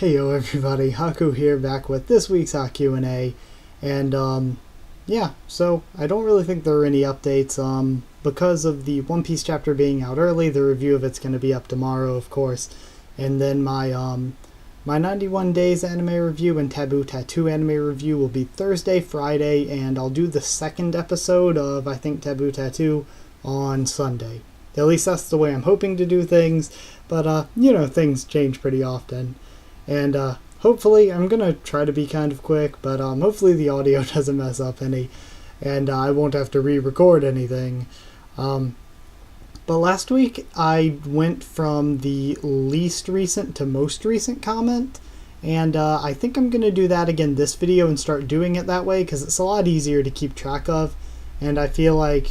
Heyo everybody, Haku here, back with this week's HaQ&A, and yeah, so I don't really think there are any updates, because of the One Piece chapter being out early. The review of it's going to be up tomorrow, of course, and then my 91 Days anime review and Taboo Tattoo anime review will be Thursday, Friday, and I'll do the second episode of, I think, Taboo Tattoo on Sunday. At least that's the way I'm hoping to do things, but, things change pretty often. And hopefully, I'm going to try to be kind of quick, but hopefully the audio doesn't mess up any, and I won't have to re-record anything. But last week, I went from the least recent to most recent comment, and I think I'm going to do that again this video and start doing it that way, because it's a lot easier to keep track of, and I feel like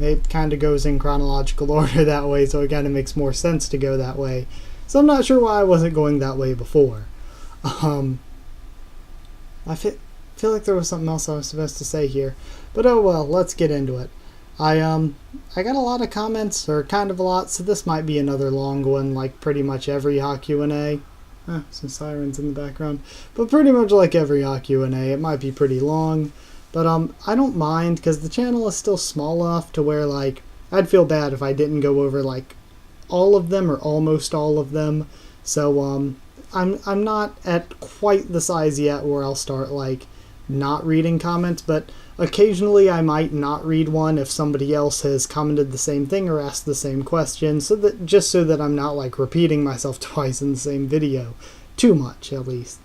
it kind of goes in chronological order that way, so it kind of makes more sense to go that way. So I'm not sure why I wasn't going that way before. I feel like there was something else I was supposed to say here, but oh well, let's get into it. I got a lot of comments, or kind of a lot, so this might be another long one, like pretty much every HaQ&A. Some sirens in the background, but pretty much like every HaQ&A, it might be pretty long, but I don't mind, because the channel is still small enough to where, like, I'd feel bad if I didn't go over, like, all of them, or almost all of them, so, I'm not at quite the size yet where I'll start, like, not reading comments, but occasionally I might not read one if somebody else has commented the same thing or asked the same question, so that I'm not, like, repeating myself twice in the same video. Too much, at least.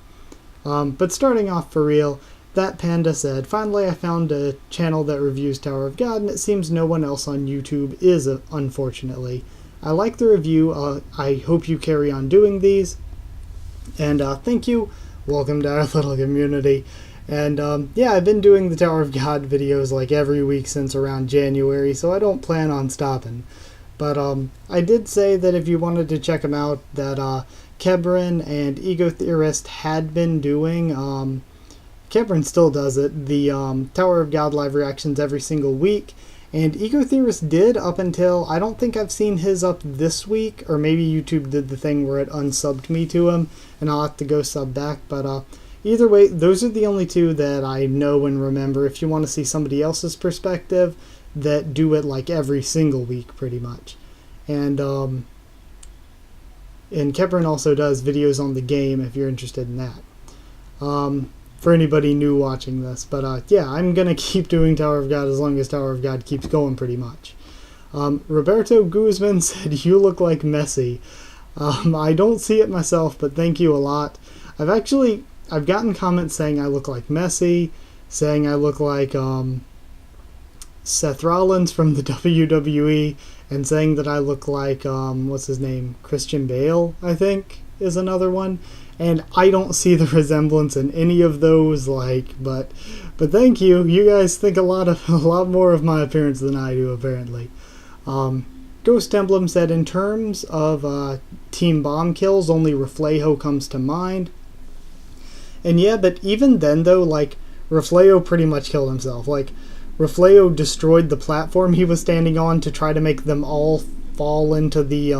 But starting off for real, that panda said, "Finally I found a channel that reviews Tower of God, and it seems no one else on YouTube is, unfortunately. I like the review. I hope you carry on doing these. And thank you. Welcome to our little community." And yeah, I've been doing the Tower of God videos like every week since around January, so I don't plan on stopping. But I did say that if you wanted to check them out, that Kebrin and Ego Theorist had been doing, Kebrin still does it, the Tower of God live reactions every single week. And Ego Theorist did up until, I don't think I've seen his up this week, or maybe YouTube did the thing where it unsubbed me to him, and I'll have to go sub back, but either way, those are the only two that I know and remember. If you want to see somebody else's perspective, that do it like every single week, pretty much. And Keprin also does videos on the game, if you're interested in that. For anybody new watching this, but yeah, I'm gonna keep doing Tower of God as long as Tower of God keeps going, pretty much. Roberto Guzman said, "You look like Messi." I don't see it myself, but thank you a lot. I've gotten comments saying I look like Messi, saying I look like Seth Rollins from the WWE, and saying that I look like what's his name, Christian Bale, I think is another one. And I don't see the resemblance in any of those, but thank you. You guys think a lot more of my appearance than I do, apparently. Ghost Emblem said, "In terms of team bomb kills, only Reflejo comes to mind." And yeah, but even then though, like, Reflejo pretty much killed himself. Like, Reflejo destroyed the platform he was standing on to try to make them all fall into the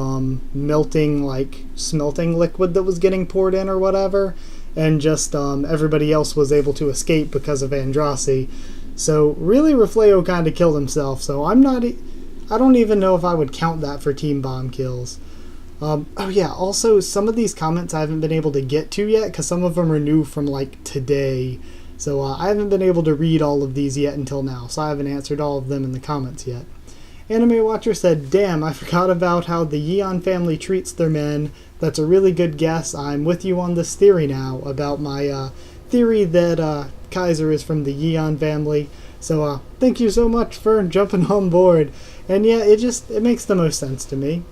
melting, like, smelting liquid that was getting poured in or whatever, and just everybody else was able to escape because of Andrasi. So really Reflejo kind of killed himself, so I don't even know if I would count that for team bomb kills. Oh yeah, also some of these comments I haven't been able to get to yet because some of them are new from, like, today, so I haven't been able to read all of these yet until now, so I haven't answered all of them in the comments yet. Anime Watcher said, "Damn, I forgot about how the Yeon family treats their men. That's a really good guess. I'm with you on this theory now about my theory that Kaiser is from the Yeon family. So thank you so much for jumping on board." And yeah, it makes the most sense to me.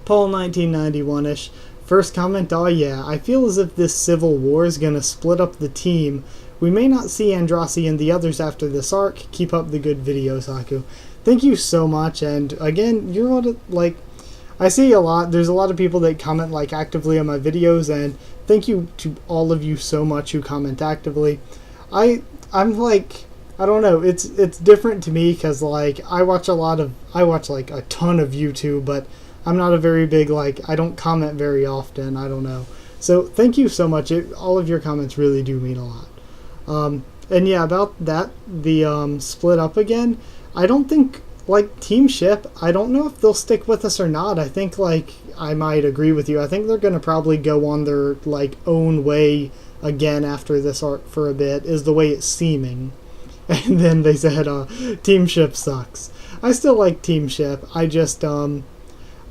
Paul 1991-ish. First comment, "Oh yeah, I feel as if this civil war is gonna split up the team. We may not see Andrasi and the others after this arc. Keep up the good videos, Haku." Thank you so much, and again, you're one of, like, I see there's a lot of people that comment, like, actively on my videos, and thank you to all of you so much who comment actively. I'm like, I don't know, it's different to me, because, like, I watch like a ton of YouTube, but I'm not a very big, like, I don't comment very often, I don't know. So thank you so much. All of your comments really do mean a lot. And yeah, about that, the split up again, I don't think, like, Team Ship, I don't know if they'll stick with us or not. I think, like, I might agree with you. I think they're going to probably go on their, like, own way again after this arc for a bit, is the way it's seeming. And then they said, Team Ship sucks. I still like Team Ship. I just, I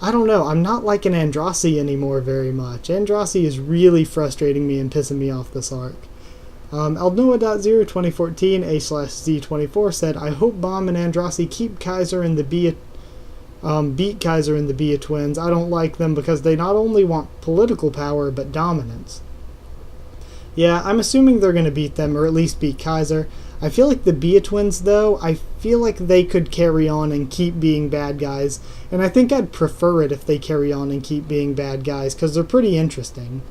don't know. I'm not liking Andraste anymore very much. Andraste is really frustrating me and pissing me off this arc. Aldnoah.02014 A/Z24 said, I hope Bomb and Andraste keep Kaiser and the beat Kaiser and the Bia twins. I don't like them because they not only want political power, but dominance. Yeah, I'm assuming they're going to beat them, or at least beat Kaiser. I feel like the Bia twins, though, I feel like they could carry on and keep being bad guys, and I think I'd prefer it if they carry on and keep being bad guys, because they're pretty interesting.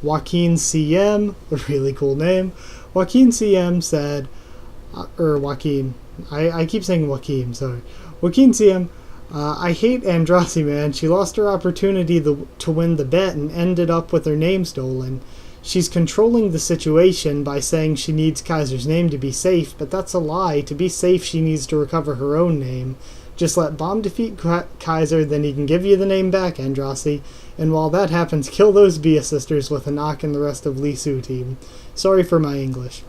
Joaquin CM, a really cool name. Joaquin CM said, Joaquin, I keep saying Joaquin, sorry. Joaquin CM, I hate Andraste, man. She lost her opportunity to win the bet and ended up with her name stolen. She's controlling the situation by saying she needs Kaiser's name to be safe, but that's a lie. To be safe, she needs to recover her own name. Just let Bomb defeat Kaiser, then he can give you the name back, Andraste. And while that happens, kill those Bia sisters with a knock and the rest of Lee Soo team. Sorry for my English.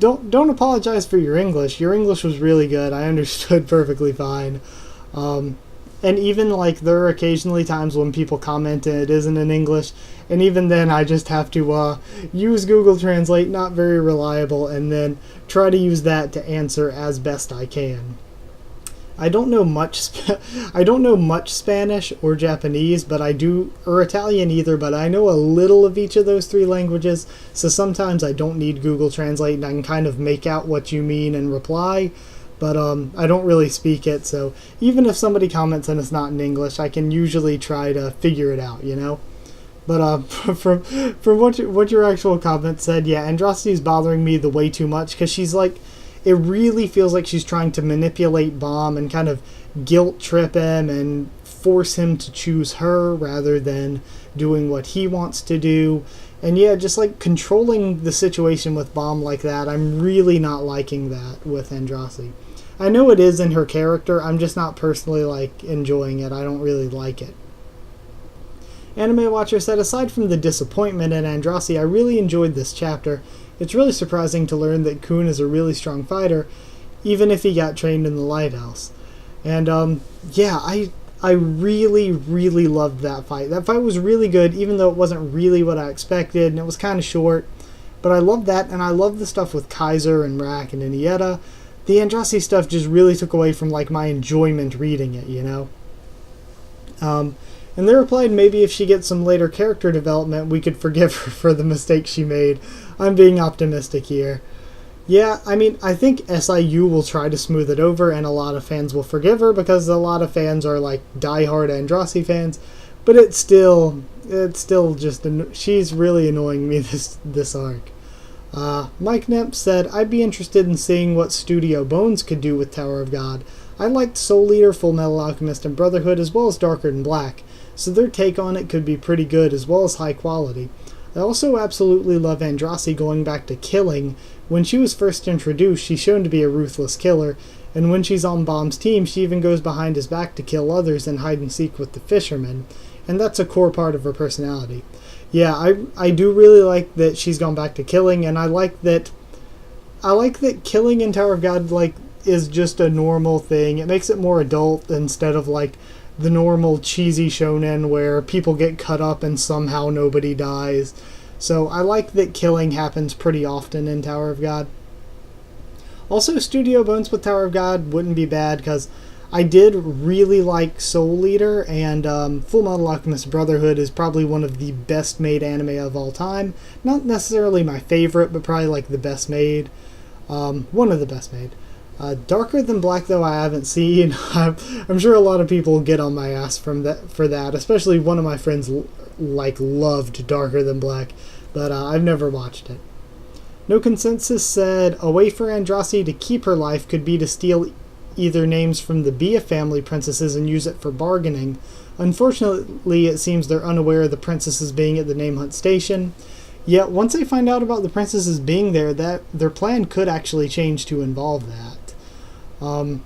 Don't apologize for your English. Your English was really good. I understood perfectly fine. And even, like, there are occasionally times when people comment and it isn't in English, and even then I just have to use Google Translate, not very reliable, and then try to use that to answer as best I can. I don't know much Spanish or Japanese, but I do, or Italian either, but I know a little of each of those three languages, so sometimes I don't need Google Translate and I can kind of make out what you mean and reply. But I don't really speak it, so even if somebody comments and it's not in English, I can usually try to figure it out, you know? But from what your actual comment said, yeah, Andraste is bothering me the way too much, because she's like, it really feels like she's trying to manipulate Bomb and kind of guilt trip him and force him to choose her rather than doing what he wants to do. And yeah, just like controlling the situation with Bomb like that, I'm really not liking that with Andraste. I know it is in her character, I'm just not personally, like, enjoying it. I don't really like it. Anime Watcher said, aside from the disappointment in Andraste, I really enjoyed this chapter. It's really surprising to learn that Kun is a really strong fighter, even if he got trained in the lighthouse. And, yeah, I really, really loved that fight. That fight was really good, even though it wasn't really what I expected, and it was kind of short. But I loved that, and I loved the stuff with Kaiser and Rack and Iniesta. The Andraste stuff just really took away from, like, my enjoyment reading it, you know? And they replied maybe if she gets some later character development, we could forgive her for the mistake she made. I'm being optimistic here. Yeah, I mean, I think SIU will try to smooth it over, and a lot of fans will forgive her, because a lot of fans are, like, diehard Andraste fans, but it's still just, she's really annoying me this arc. Mike Nemp said, I'd be interested in seeing what Studio Bones could do with Tower of God. I liked Soul Eater, Full Metal Alchemist, and Brotherhood, as well as Darker Than Black, so their take on it could be pretty good, as well as high quality. I also absolutely love Andraste going back to killing. When she was first introduced, she's shown to be a ruthless killer, and when she's on Bomb's team, she even goes behind his back to kill others and hide and seek with the fishermen, and that's a core part of her personality. Yeah, I do really like that she's gone back to killing, and I like that killing in Tower of God, like, is just a normal thing. It makes it more adult instead of, like, the normal cheesy shonen where people get cut up and somehow nobody dies. So I like that killing happens pretty often in Tower of God. Also, Studio Bones with Tower of God wouldn't be bad, because I did really like Soul Eater, and Full Metal Alchemist Brotherhood is probably one of the best made anime of all time. Not necessarily my favorite, but probably like the best made. One of the best made. Darker Than Black, though, I haven't seen. I'm sure a lot of people will get on my ass for that. Especially one of my friends loved Darker Than Black, but I've never watched it. No Consensus said, a way for Andraste to keep her life could be to steal either names from the Bia family princesses and use it for bargaining, Unfortunately, it seems they're unaware of the princesses being at the Name Hunt station. Yet, once they find out about the princesses being there, that their plan could actually change to involve that.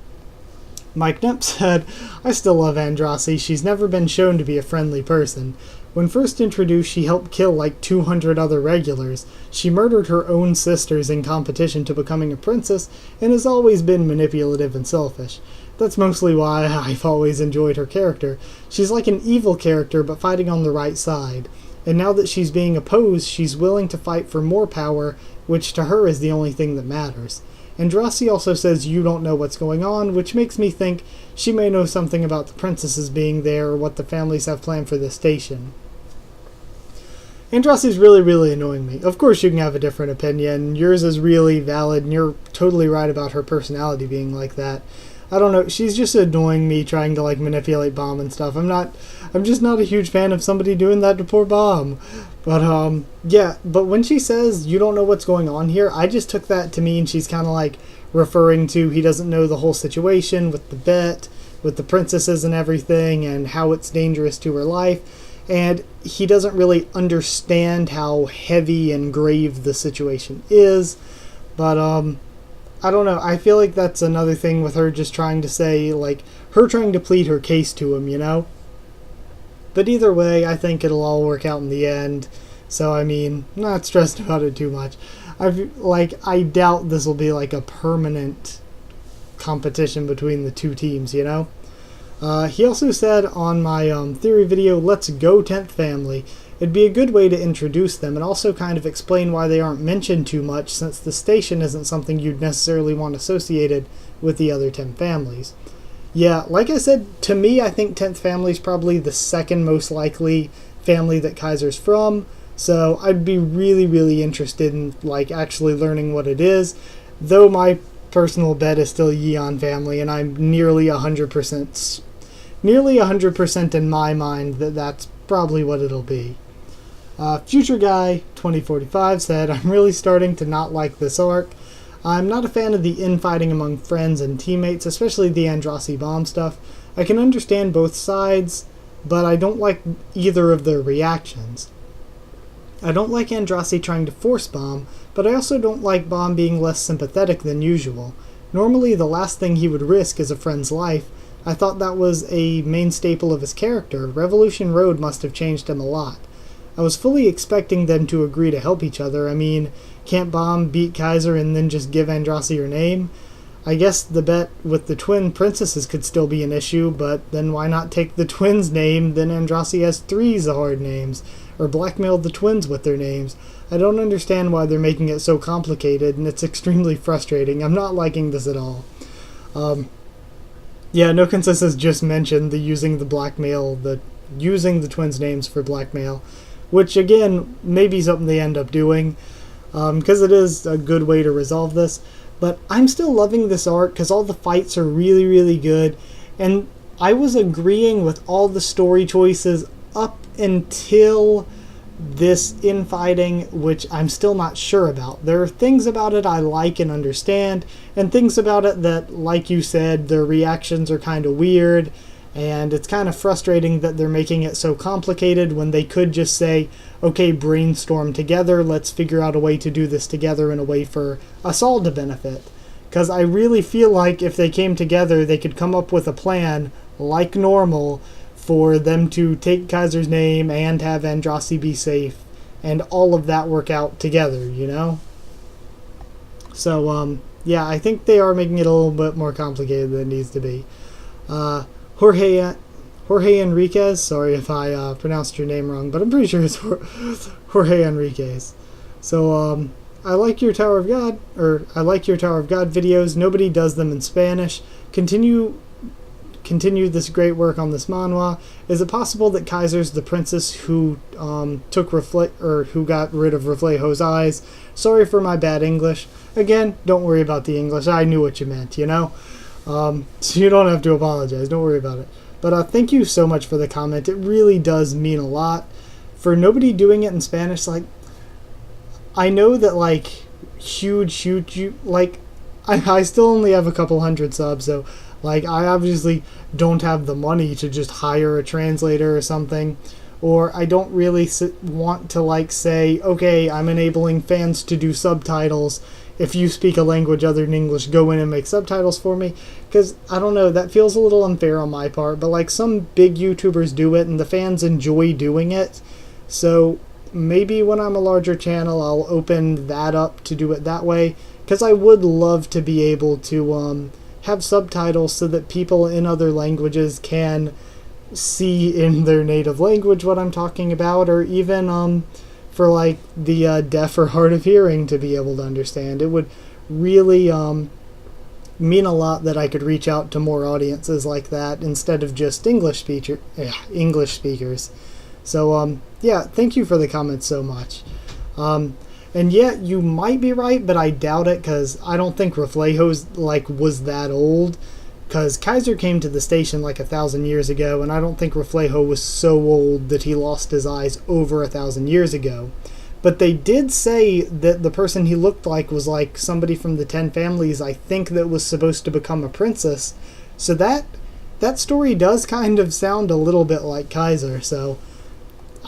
Mike Knepp said, I still love Andrasi. She's never been shown to be a friendly person. When first introduced, she helped kill like 200 other regulars. She murdered her own sisters in competition to becoming a princess, and has always been manipulative and selfish. That's mostly why I've always enjoyed her character. She's like an evil character, but fighting on the right side. And now that she's being opposed, she's willing to fight for more power, which to her is the only thing that matters. Andrasi also says you don't know what's going on, which makes me think she may know something about the princesses being there or what the families have planned for the station. Andrasi's really annoying me. Of course you can have a different opinion. Yours is really valid, and you're totally right about her personality being like that. I don't know, she's just annoying me, trying to like manipulate Bomb and stuff. I'm just not a huge fan of somebody doing that to poor Bomb. But yeah, but when she says you don't know what's going on here, I just took that to mean she's kind of like referring to he doesn't know the whole situation with the bet, with the princesses and everything, and how it's dangerous to her life. And he doesn't really understand how heavy and grave the situation is. But I don't know. I feel like that's another thing with her just trying to say, like, her trying to plead her case to him, you know? But either way, I think it'll all work out in the end. So, I mean, not stressed about it too much. I doubt this will be, like, a permanent competition between the two teams, you know? He also said on my theory video, let's go 10th family. It'd be a good way to introduce them and also kind of explain why they aren't mentioned too much, since the station isn't something you'd necessarily want associated with the other 10 families. Yeah, like I said, to me, I think 10th family is probably the second most likely family that Kaiser's from, so I'd be really interested in like actually learning what it is, though my personal bet is still Yeon family, and I'm nearly 100% in my mind that that's probably what it'll be. Future Guy 2045 said, I'm really starting to not like this arc. I'm not a fan of the infighting among friends and teammates, especially the Andrasi Bomb stuff. I can understand both sides, but I don't like either of their reactions. I don't like Andrasi trying to force Bomb, but I also don't like Bomb being less sympathetic than usual. Normally the last thing he would risk is a friend's life. I thought that was a main staple of his character. Revolution Road must have changed him a lot. I was fully expecting them to agree to help each other. I mean, can't Bomb beat Kaiser and then just give Andrasi her name? I guess the bet with the twin princesses could still be an issue, but then why not take the twins' name, then Andrasi has 3 Zahard names, or blackmail the twins with their names. I don't understand why they're making it so complicated, and it's extremely frustrating. I'm not liking this at all. Yeah, No Consensus just mentioned using the twins' names for blackmail, which again may be something they end up doing, because it is a good way to resolve this. But I'm still loving this arc because all the fights are really good, and I was agreeing with all the story choices up until this infighting, which I'm still not sure about. There are things about it I like and understand, and things about it that, like you said, their reactions are kind of weird, and it's kind of frustrating that they're making it so complicated when they could just say, okay, brainstorm together, let's figure out a way to do this together in a way for us all to benefit. Because I really feel like if they came together, they could come up with a plan, like normal, for them to take Kaiser's name and have Andrasi be safe, and all of that work out together, you know? So, yeah, I think they are making it a little bit more complicated than it needs to be. Jorge Enriquez, sorry if I pronounced your name wrong, but I'm pretty sure it's Jorge Enriquez. So, I like your Tower of God videos. Nobody does them in Spanish. Continue this great work on this manhwa. Is it possible that Kaiser's the princess who who got rid of Reflejo's eyes? Sorry for my bad English. Again, don't worry about the English. I knew what you meant, you know? So you don't have to apologize. Don't worry about it. But thank you so much for the comment. It really does mean a lot. For nobody doing it in Spanish, like, I know that, like, huge, like, I still only have a couple hundred subs, so Like, I obviously don't have the money to just hire a translator or something, or I don't really want to, like, say, okay, I'm enabling fans to do subtitles. If you speak a language other than English, go in and make subtitles for me. Because, I don't know, that feels a little unfair on my part, but, like, some big YouTubers do it, and the fans enjoy doing it. So, maybe when I'm a larger channel, I'll open that up to do it that way. Because I would love to be able to have subtitles so that people in other languages can see in their native language what I'm talking about, or even for like the deaf or hard of hearing to be able to understand. It would really mean a lot that I could reach out to more audiences like that instead of just English speakers. So yeah, thank you for the comments so much. And yeah, you might be right, but I doubt it, because I don't think Reflejo's was that old. Because Kaiser came to the station like 1,000 years ago, and I don't think Reflejo was so old that he lost his eyes over 1,000 years ago. But they did say that the person he looked like was like somebody from the Ten Families, I think, that was supposed to become a princess. So that story does kind of sound a little bit like Kaiser. So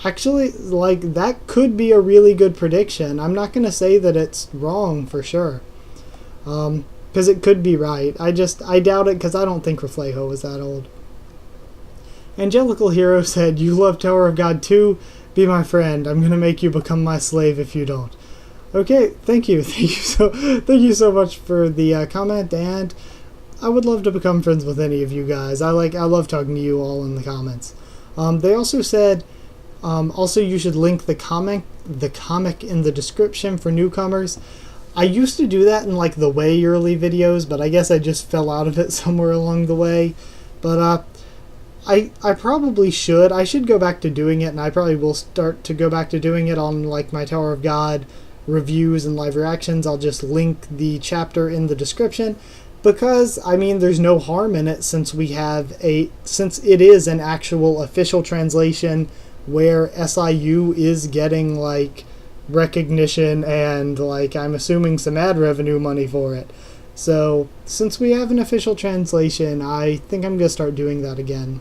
actually, like, that could be a really good prediction. I'm not going to say that it's wrong for sure. Because it could be right. I doubt it, because I don't think Reflejo was that old. Angelical Hero said, "You love Tower of God too? Be my friend. I'm going to make you become my slave if you don't." Okay, thank you. Thank you so much for the comment, and I would love to become friends with any of you guys. I love talking to you all in the comments. They also said, also you should link the comic in the description for newcomers. I used to do that in like the way early videos, but I guess I just fell out of it somewhere along the way. But I probably should. I should go back to doing it, and I probably will start to go back to doing it on like my Tower of God reviews and live reactions. I'll just link the chapter in the description, because I mean there's no harm in it, since it is an actual official translation where SIU is getting like recognition and like I'm assuming some ad revenue money for it. So since we have an official translation, I think I'm gonna start doing that again.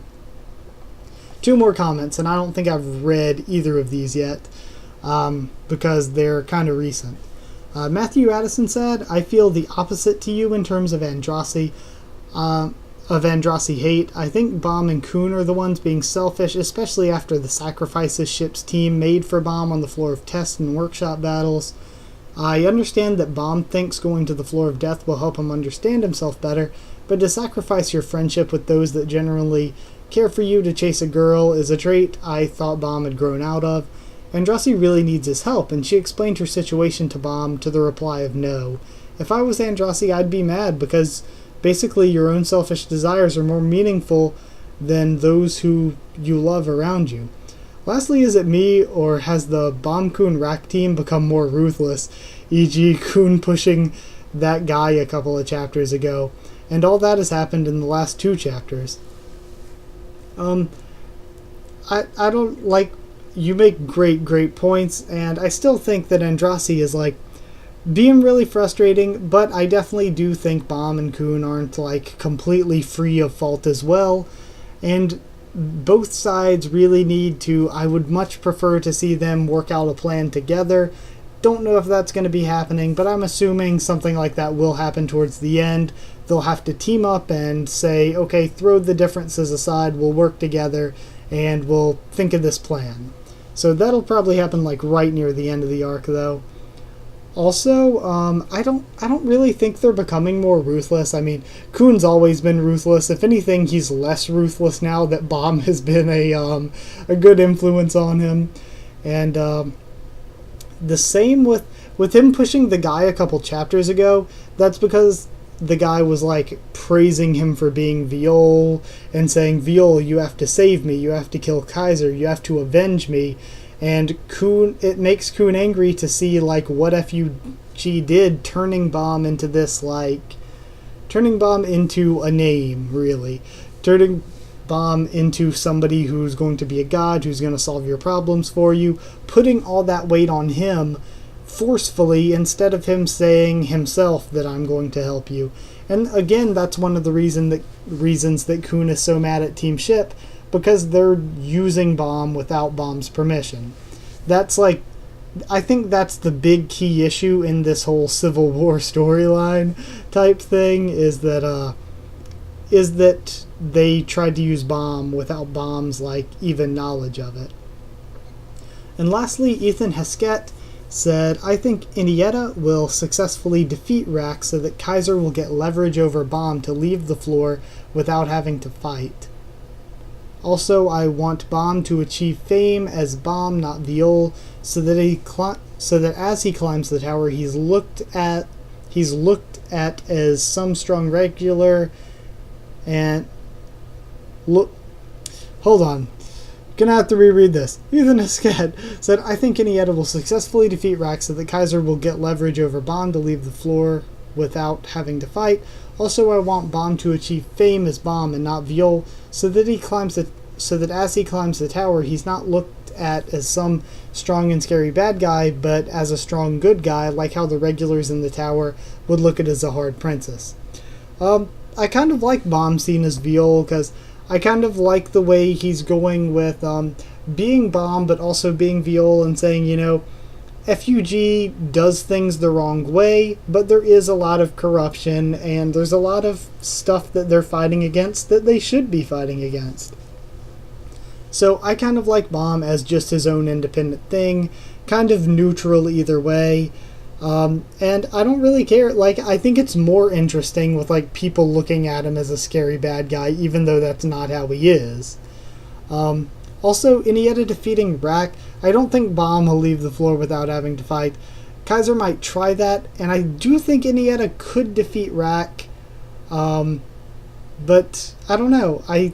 2 more comments, and I don't think I've read either of these yet, because they're kind of recent. Matthew Addison said, "I feel the opposite to you in terms of Andrasi hate. I think Bomb and Kun are the ones being selfish, especially after the sacrifices Ship's team made for Bomb on the floor of test and workshop battles. I understand that Bomb thinks going to the floor of death will help him understand himself better, but to sacrifice your friendship with those that generally care for you to chase a girl is a trait I thought Bomb had grown out of. Andrasi really needs his help, and she explained her situation to Bomb to the reply of no. If I was Andrasi, I'd be mad, because basically your own selfish desires are more meaningful than those who you love around you. Lastly, is it me, or has the Bomb-Kun rack team become more ruthless, e.g. Kun pushing that guy a couple of chapters ago, and all that has happened in the last 2 chapters? I don't like... You make great points, and I still think that Andrasi is like being really frustrating, but I definitely do think Bomb and Kun aren't like completely free of fault as well, and both sides really need to... I would much prefer to see them work out a plan together. Don't know if that's going to be happening, but I'm assuming something like that will happen towards the end. They'll have to team up and say, okay, throw the differences aside, we'll work together, and we'll think of this plan. So that'll probably happen like right near the end of the arc, though. Also, I don't really think they're becoming more ruthless. I mean, Kun's always been ruthless. If anything, he's less ruthless now that Bomb has been a good influence on him. And the same with him pushing the guy a couple chapters ago. That's because the guy was like praising him for being Viol and saying, "Viol, you have to save me, you have to kill Kaiser, you have to avenge me." And Kun, it makes Kun angry to see like what FUG did, turning Bomb into a name, really. Turning Bomb into somebody who's going to be a god, who's going to solve your problems for you, putting all that weight on him forcefully instead of him saying himself that I'm going to help you. And again, that's one of the reasons that Kun is so mad at Team Ship, because they're using Bomb without Bomb's permission. That's like, I think that's the big key issue in this whole Civil War storyline type thing, is that they tried to use Bomb without Bomb's like even knowledge of it. And lastly, Ethan Heskett said, I think Indietta will successfully defeat Rack so that Kaiser will get leverage over Bomb to leave the floor without having to fight. Also, I want Bomb to achieve fame as Bomb, not Viol, so that as he climbs the tower, he's looked at as some strong regular. And look, hold on, gonna have to reread this. Ethan Heskett said, I think Indietta will successfully defeat Rack so that Kaiser will get leverage over Bomb to leave the floor without having to fight. Also, I want Bomb to achieve fame as Bomb and not Viol, so that as he climbs the tower, he's not looked at as some strong and scary bad guy, but as a strong good guy, like how the regulars in the tower would look at as a hard princess. I kind of like Bomb seen as Viol, because I kind of like the way he's going with being Bomb, but also being Viol, and saying, you know, FUG does things the wrong way, but there is a lot of corruption, and there's a lot of stuff that they're fighting against that they should be fighting against. So I kind of like Bomb as just his own independent thing, kind of neutral either way. And I don't really care. Like, I think it's more interesting with like people looking at him as a scary bad guy, even though that's not how he is. Also, Indietta defeating Rack, I don't think Bomb will leave the floor without having to fight. Kaiser might try that, and I do think Indietta could defeat Rack. But I don't know. I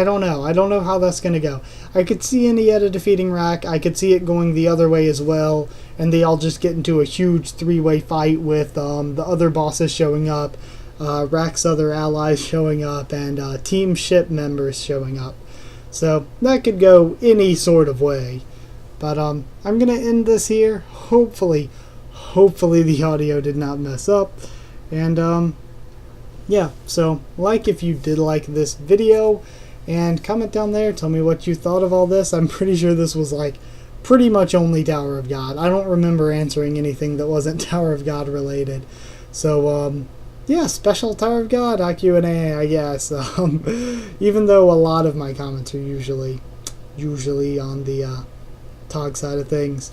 don't know. I don't know how that's going to go. I could see Indietta defeating Rack. I could see it going the other way as well, and they all just get into a huge three-way fight with the other bosses showing up, Rack's other allies showing up, and Team Ship members showing up. So that could go any sort of way. But I'm going to end this here. Hopefully the audio did not mess up. And yeah, so like if you did like this video, and comment down there, tell me what you thought of all this. I'm pretty sure this was like pretty much only Tower of God. I don't remember answering anything that wasn't Tower of God related. So yeah, special Tower of God HaQ&A, I guess. Even though a lot of my comments are usually on the ToG side of things.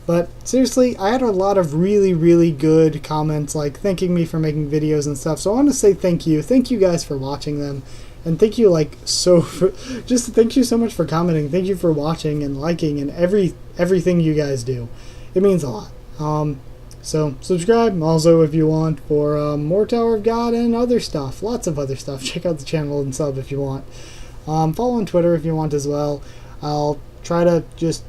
But seriously, I had a lot of really good comments, like thanking me for making videos and stuff. So I want to say thank you. Thank you guys for watching them. And thank you thank you so much for commenting. Thank you for watching and liking and everything you guys do. It means a lot. So subscribe also if you want for more Tower of God and other stuff. Lots of other stuff. Check out the channel and sub if you want. Follow on Twitter if you want as well. I'll try to just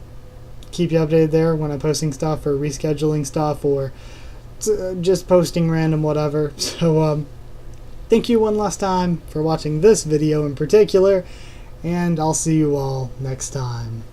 keep you updated there when I'm posting stuff or rescheduling stuff or just posting random whatever. So thank you one last time for watching this video in particular, and I'll see you all next time.